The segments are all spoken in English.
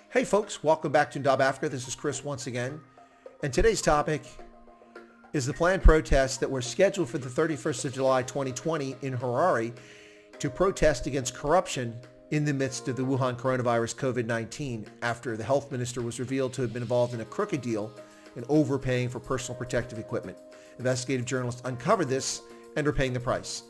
Hey folks, welcome back to Ndab Africa. This is Chris once again. And today's topic is the planned protests that were scheduled for the 31st of July 2020 in Harare to protest against corruption in the midst of the Wuhan coronavirus COVID-19 after the health minister was revealed to have been involved in a crooked deal and overpaying for personal protective equipment. Investigative journalists uncovered this and are paying the price.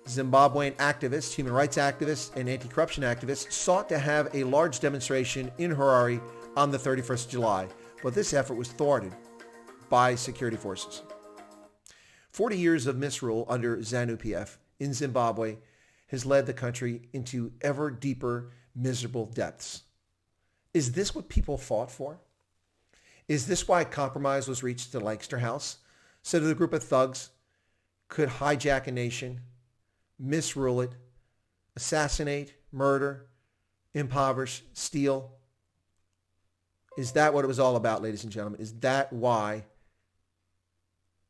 Zimbabwean activists, human rights activists, and anti-corruption activists sought to have a large demonstration in Harare on the 31st of July, but this effort was thwarted by security forces. 40 years of misrule under ZANU-PF in Zimbabwe has led the country into ever deeper, miserable depths. Is this what people fought for? Is this why compromise was reached at the Lancaster House, so that a group of thugs could hijack a nation, misrule it, assassinate, murder, impoverish, steal? Is that what it was all about, ladies and gentlemen? Is that why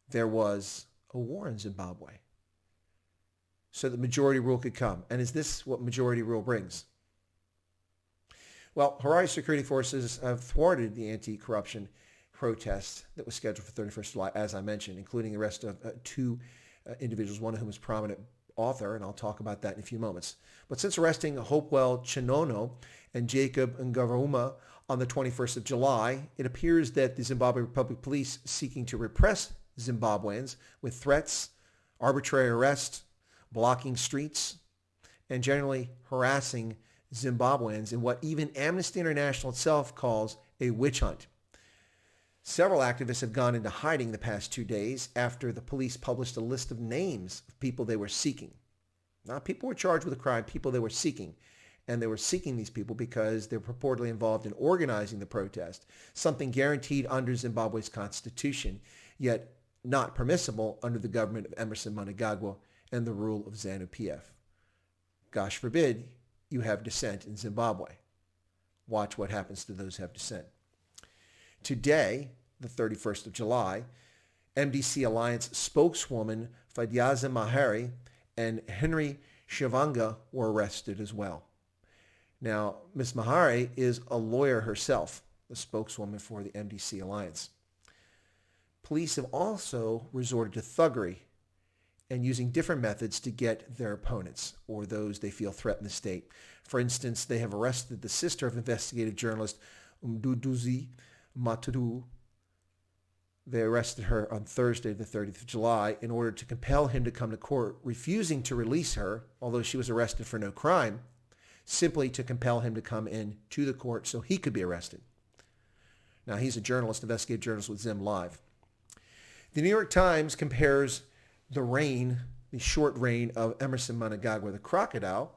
there was a war in Zimbabwe? So that majority rule could come. And is this what majority rule brings? Well, Harare security forces have thwarted the anti-corruption protest that was scheduled for 31st July, as I mentioned, including the arrest of two individuals, one of whom is prominent author, and I'll talk about that in a few moments. But since arresting Hopewell Chinono and Jacob Ngavuma on the 21st of July, it appears that the Zimbabwe Republic Police seeking to repress Zimbabweans with threats, arbitrary arrests, blocking streets, and generally harassing Zimbabweans in what even Amnesty International itself calls a witch hunt. Several activists have gone into hiding the past 2 days after the police published a list of names of people they were seeking. Not people were charged with a crime, people they were seeking. And they were seeking these people because they're purportedly involved in organizing the protest, something guaranteed under Zimbabwe's constitution, yet not permissible under the government of Emerson Mnangagwa and the rule of ZANU-PF. Gosh forbid you have dissent in Zimbabwe. Watch what happens to those who have dissent. Today, the 31st of July, MDC Alliance spokeswoman Fadyaza Mahari and Henry Shivanga were arrested as well. Now, Ms. Mahari is a lawyer herself, the spokeswoman for the MDC Alliance. Police have also resorted to thuggery and using different methods to get their opponents or those they feel threaten the state. For instance, they have arrested the sister of investigative journalist Mduduzi Maturu. They arrested her on Thursday, the 30th of July, in order to compel him to come to court, refusing to release her, although she was arrested for no crime, simply to compel him to come in to the court so he could be arrested. Now, he's a journalist, investigative journalist with Zim Live. The New York Times compares the short reign of Emerson Mnangagwa, the crocodile,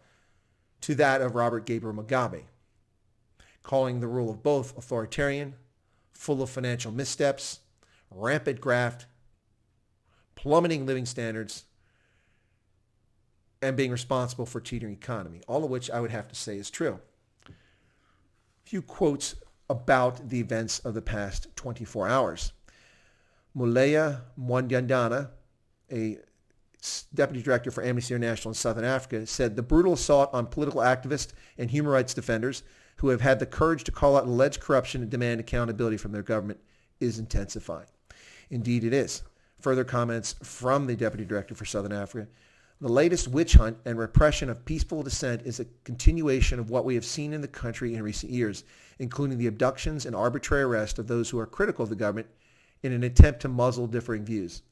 to that of Robert Gabriel Mugabe, calling the rule of both authoritarian, full of financial missteps, rampant graft, plummeting living standards, and being responsible for teetering economy, all of which I would have to say is true. A few quotes about the events of the past 24 hours. Muleya Mwandandana, a deputy director for Amnesty International in Southern Africa, said the brutal assault on political activists and human rights defenders who have had the courage to call out alleged corruption and demand accountability from their government is intensifying. Indeed, it is. Further comments from the deputy director for Southern Africa. The latest witch hunt and repression of peaceful dissent is a continuation of what we have seen in the country in recent years, including the abductions and arbitrary arrest of those who are critical of the government in an attempt to muzzle differing views.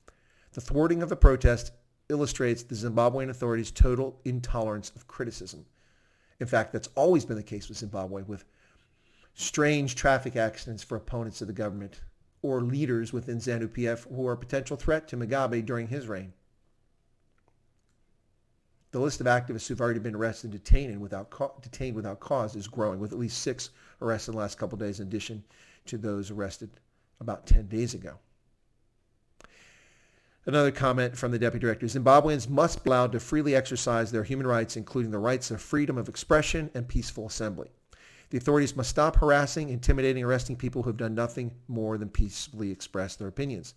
The thwarting of the protest illustrates the Zimbabwean authorities' total intolerance of criticism. In fact, that's always been the case with Zimbabwe, with strange traffic accidents for opponents of the government or leaders within ZANU-PF who are a potential threat to Mugabe during his reign. The list of activists who've already been arrested and detained without cause is growing, with at least 6 arrested in the last couple of days in addition to those arrested about 10 days ago. Another comment from the deputy director, Zimbabweans must be allowed to freely exercise their human rights, including the rights of freedom of expression and peaceful assembly. The authorities must stop harassing, intimidating, arresting people who have done nothing more than peacefully express their opinions.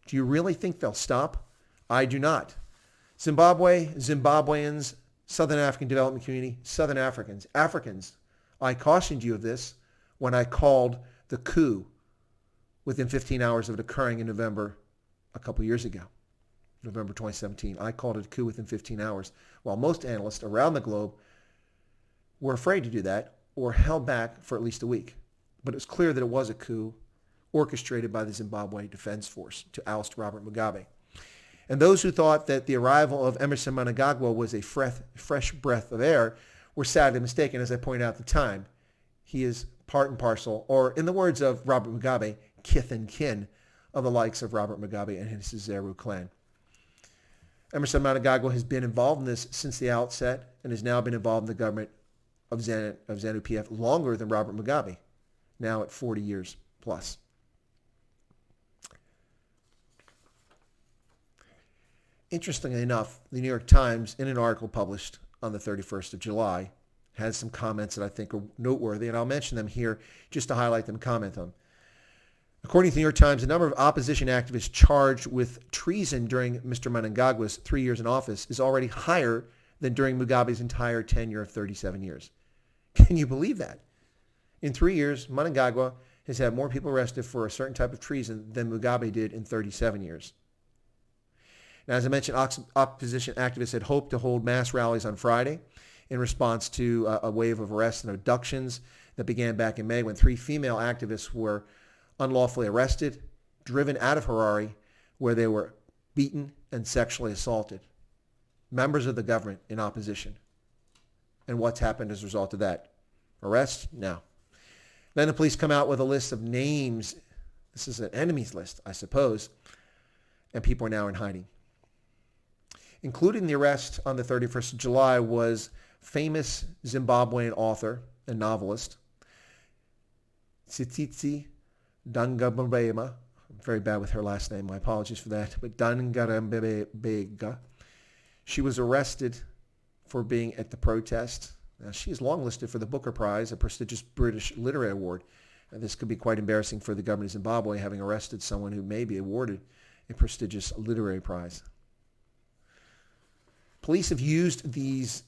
Do you really think they'll stop? I do not. Zimbabwe, Zimbabweans, Southern African Development Community, Southern Africans I cautioned you of this when I called the coup within 15 hours of it occurring in November a couple years ago, November 2017. I called it a coup within 15 hours, while most analysts around the globe were afraid to do that or held back for at least a week. But it was clear that it was a coup orchestrated by the Zimbabwe Defense Force to oust Robert Mugabe. And those who thought that the arrival of Emerson Mnangagwa was a fresh breath of air were sadly mistaken, as I pointed out at the time. He is part and parcel, or in the words of Robert Mugabe, kith and kin of the likes of Robert Mugabe and his ZANU clan. Emerson Mnangagwa has been involved in this since the outset and has now been involved in the government of ZANU-PF longer than Robert Mugabe, now at 40 years plus. Interestingly enough, the New York Times, in an article published on the 31st of July, has some comments that I think are noteworthy, and I'll mention them here just to highlight them and comment on them. According to the New York Times, the number of opposition activists charged with treason during Mr. Mnangagwa's 3 years in office is already higher than during Mugabe's entire tenure of 37 years. Can you believe that? In 3 years, Mnangagwa has had more people arrested for a certain type of treason than Mugabe did in 37 years. Now, as I mentioned, opposition activists had hoped to hold mass rallies on Friday in response to a wave of arrests and abductions that began back in May when 3 female activists were unlawfully arrested, driven out of Harare, where they were beaten and sexually assaulted. Members of the government in opposition. And what's happened as a result of that? Arrest? No. Then the police come out with a list of names. This is an enemies list, I suppose. And people are now in hiding. Including the arrest on the 31st of July was famous Zimbabwean author and novelist Tsitsi Dangarembga. I'm very bad with her last name. My apologies for that. But Dangarembga. She was arrested for being at the protest. Now, she is longlisted for the Booker Prize, a prestigious British literary award. This could be quite embarrassing for the government of Zimbabwe, having arrested someone who may be awarded a prestigious literary prize. Police have used these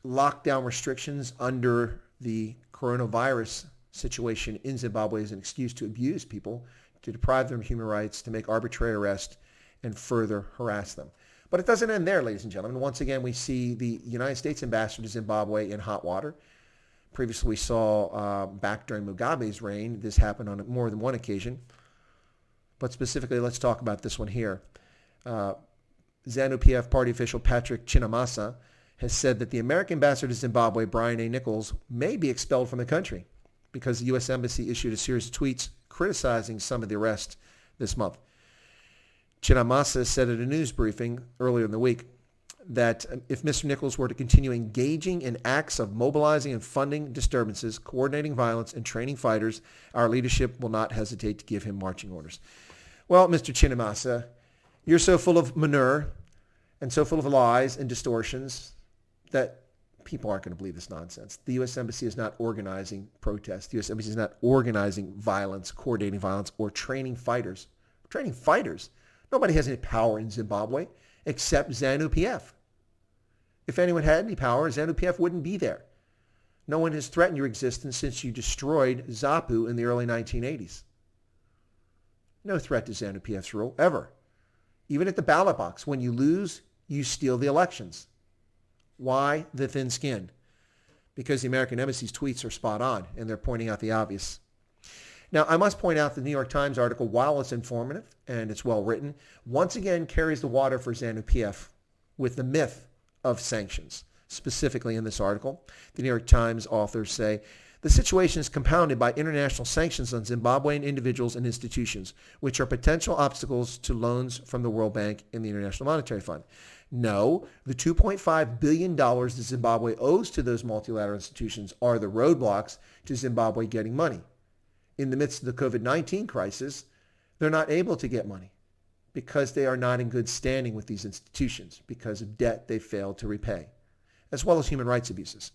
lockdown restrictions under the coronavirus situation in Zimbabwe as an excuse to abuse people, to deprive them of human rights, to make arbitrary arrests, and further harass them. But it doesn't end there, ladies and gentlemen. Once again, we see the United States ambassador to Zimbabwe in hot water. Previously, we saw back during Mugabe's reign, this happened on more than one occasion. But specifically, let's talk about this one here. ZANU-PF party official Patrick Chinamasa has said that the American ambassador to Zimbabwe, Brian A. Nichols, may be expelled from the country because the U.S. Embassy issued a series of tweets criticizing some of the arrests this month. Chinamasa said at a news briefing earlier in the week that if Mr. Nichols were to continue engaging in acts of mobilizing and funding disturbances, coordinating violence, and training fighters, our leadership will not hesitate to give him marching orders. Well, Mr. Chinamasa, you're so full of manure and so full of lies and distortions that people aren't going to believe this nonsense. The U.S. Embassy is not organizing protests. The U.S. Embassy is not organizing violence, coordinating violence, or training fighters. Training fighters? Nobody has any power in Zimbabwe except ZANU-PF. If anyone had any power, ZANU-PF wouldn't be there. No one has threatened your existence since you destroyed ZAPU in the early 1980s. No threat to ZANU-PF's rule, ever. Even at the ballot box, when you lose, you steal the elections. Why the thin skin? Because the American Embassy's tweets are spot on, and they're pointing out the obvious. Now, I must point out the New York Times article, while it's informative and it's well written, once again carries the water for ZANU-PF with the myth of sanctions. Specifically in this article, the New York Times authors say, the situation is compounded by international sanctions on Zimbabwean individuals and institutions, which are potential obstacles to loans from the World Bank and the International Monetary Fund. No, the $2.5 billion that Zimbabwe owes to those multilateral institutions are the roadblocks to Zimbabwe getting money. In the midst of the COVID-19 crisis, they're not able to get money because they are not in good standing with these institutions because of debt they failed to repay, as well as human rights abuses.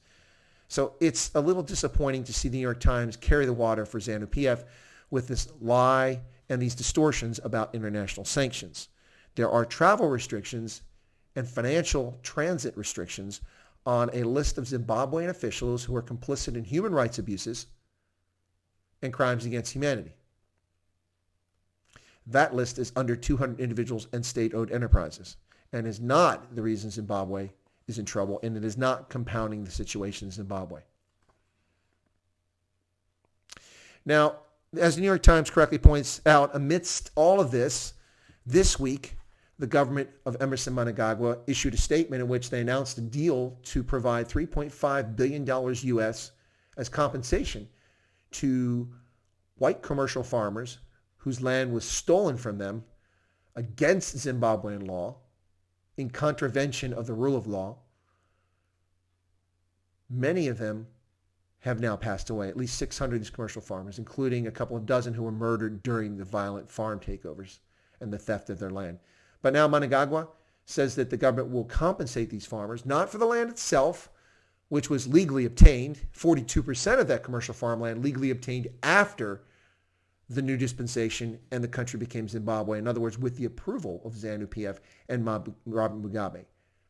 So it's a little disappointing to see the New York Times carry the water for ZANU-PF with this lie and these distortions about international sanctions. There are travel restrictions and financial transit restrictions on a list of Zimbabwean officials who are complicit in human rights abuses and crimes against humanity. That list is under 200 individuals and state-owned enterprises and is not the reason Zimbabwe is in trouble, and it is not compounding the situation in Zimbabwe. Now, as the New York Times correctly points out, amidst all of this week, the government of Emerson Mnangagwa issued a statement in which they announced a deal to provide $3.5 billion U.S. as compensation to white commercial farmers whose land was stolen from them against Zimbabwean law, in contravention of the rule of law. Many of them have now passed away, at least 600 of these commercial farmers, including a couple of dozen who were murdered during the violent farm takeovers and the theft of their land. But now Mnangagwa says that the government will compensate these farmers, not for the land itself, which was legally obtained, 42% of that commercial farmland legally obtained after the new dispensation and the country became Zimbabwe. In other words, with the approval of ZANU-PF and Robert Mugabe.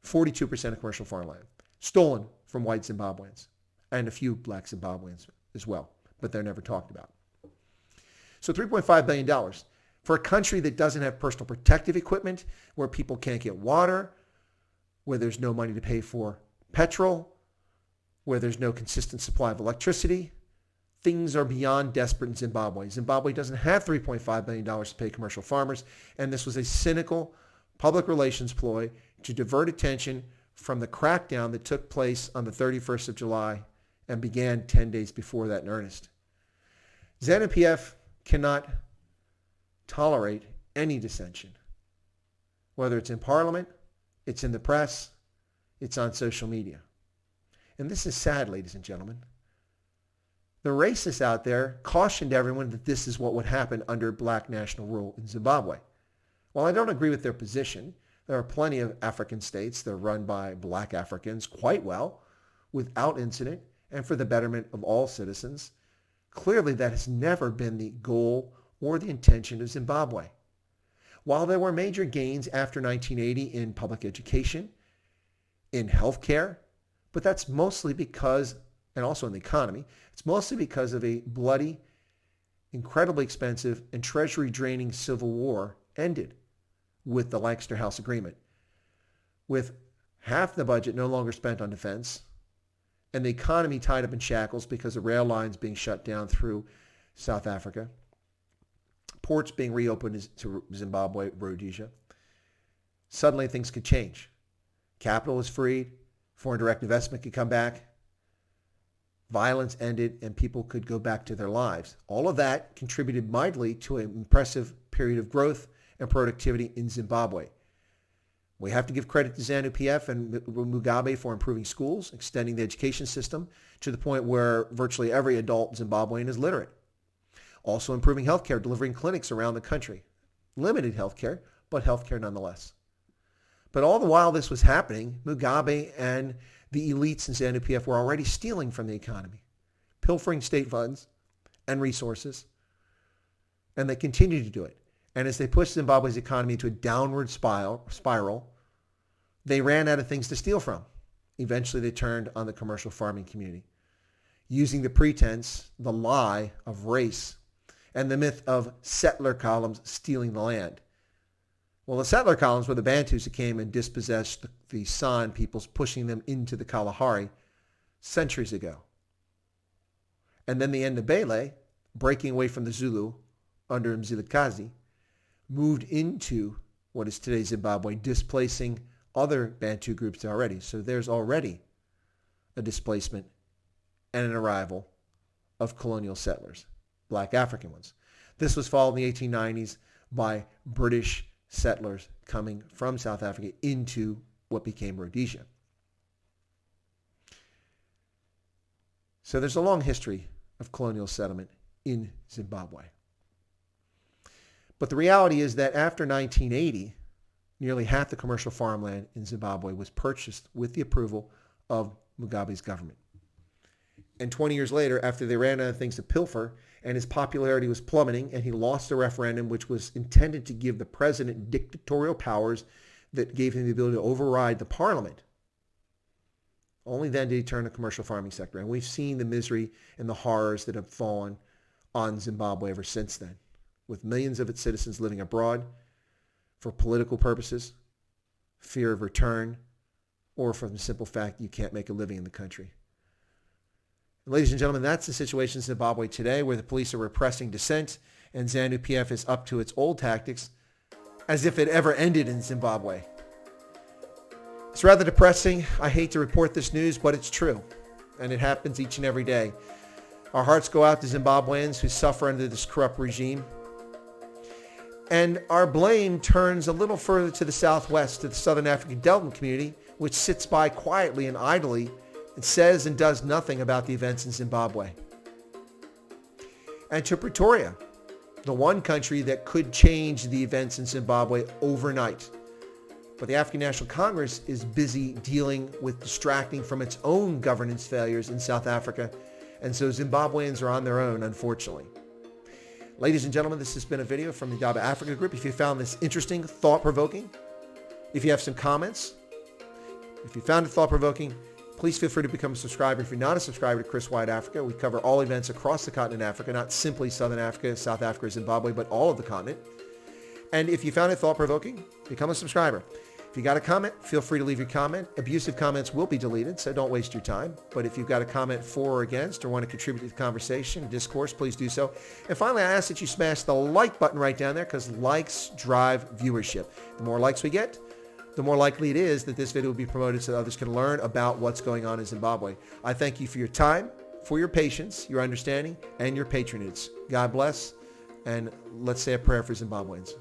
42% of commercial farmland stolen from white Zimbabweans and a few black Zimbabweans as well, but they're never talked about. So $3.5 billion for a country that doesn't have personal protective equipment, where people can't get water, where there's no money to pay for petrol, where there's no consistent supply of electricity. Things are beyond desperate in Zimbabwe. Zimbabwe doesn't have $3.5 billion to pay commercial farmers, and this was a cynical public relations ploy to divert attention from the crackdown that took place on the 31st of July and began 10 days before that in earnest. ZANU-PF cannot tolerate any dissension, whether it's in parliament, it's in the press, it's on social media. And this is sad, ladies and gentlemen. The racists out there cautioned everyone that this is what would happen under black national rule in Zimbabwe. While I don't agree with their position, there are plenty of African states that are run by black Africans quite well, without incident, and for the betterment of all citizens. Clearly, that has never been the goal or the intention of Zimbabwe. While there were major gains after 1980 in public education, in healthcare, but that's mostly because, and also in the economy, it's mostly because of a bloody, incredibly expensive, and treasury-draining civil war ended with the Lancaster House Agreement, with half the budget no longer spent on defense, and the economy tied up in shackles because of rail lines being shut down through South Africa, ports being reopened to Zimbabwe, Rhodesia. Suddenly things could change. Capital was freed, foreign direct investment could come back, violence ended, and people could go back to their lives. All of that contributed mightily to an impressive period of growth and productivity in Zimbabwe. We have to give credit to ZANU-PF and Mugabe for improving schools, extending the education system to the point where virtually every adult Zimbabwean is literate. Also improving healthcare, delivering clinics around the country. Limited healthcare, but healthcare nonetheless. But all the while this was happening, Mugabe and the elites in ZANU-PF were already stealing from the economy, pilfering state funds and resources, and they continue to do it. And as they pushed Zimbabwe's economy into a downward spiral, they ran out of things to steal from. Eventually they turned on the commercial farming community, using the pretense, the lie of race, and the myth of settler columns stealing the land. Well, the settler columns were the Bantus who came and dispossessed the San peoples, pushing them into the Kalahari centuries ago. And then the Ndebele, breaking away from the Zulu under Mzilikazi, moved into what is today Zimbabwe, displacing other Bantu groups already. So there's already a displacement and an arrival of colonial settlers, black African ones. This was followed in the 1890s by British settlers coming from South Africa into what became Rhodesia. So there's a long history of colonial settlement in Zimbabwe. But the reality is that after 1980, nearly half the commercial farmland in Zimbabwe was purchased with the approval of Mugabe's government. And 20 years later, after they ran out of things to pilfer and his popularity was plummeting and he lost the referendum, which was intended to give the president dictatorial powers that gave him the ability to override the parliament, Only then did he turn to the commercial farming sector. And we've seen the misery and the horrors that have fallen on Zimbabwe ever since then, with millions of its citizens living abroad for political purposes, fear of return, or from the simple fact you can't make a living in the country. Ladies and gentlemen, that's the situation in Zimbabwe today, where the police are repressing dissent and ZANU-PF is up to its old tactics as if it ever ended in Zimbabwe. It's rather depressing. I hate to report this news, but it's true, and it happens each and every day. Our hearts go out to Zimbabweans who suffer under this corrupt regime. And our blame turns a little further to the southwest, to the Southern African Delta community, which sits by quietly and idly and says and does nothing about the events in Zimbabwe. And to Pretoria, the one country that could change the events in Zimbabwe overnight. But the African National Congress is busy dealing with distracting from its own governance failures in South Africa. And so Zimbabweans are on their own, unfortunately. Ladies and gentlemen, this has been a video from the Yaba Africa Group. If you found this interesting, thought-provoking, if you have some comments, if you found it thought-provoking, please feel free to become a subscriber. If you're not a subscriber to Chris White Africa, we cover all events across the continent of Africa, not simply Southern Africa, South Africa, or Zimbabwe, but all of the continent. And if you found it thought-provoking, become a subscriber. If you got a comment, feel free to leave your comment. Abusive comments will be deleted, so don't waste your time. But if you've got a comment for or against or want to contribute to the conversation, discourse, please do so. And finally, I ask that you smash the like button right down there because likes drive viewership. The more likes we get, the more likely it is that this video will be promoted so that others can learn about what's going on in Zimbabwe. I thank you for your time, for your patience, your understanding, and your patronage. God bless, and let's say a prayer for Zimbabweans.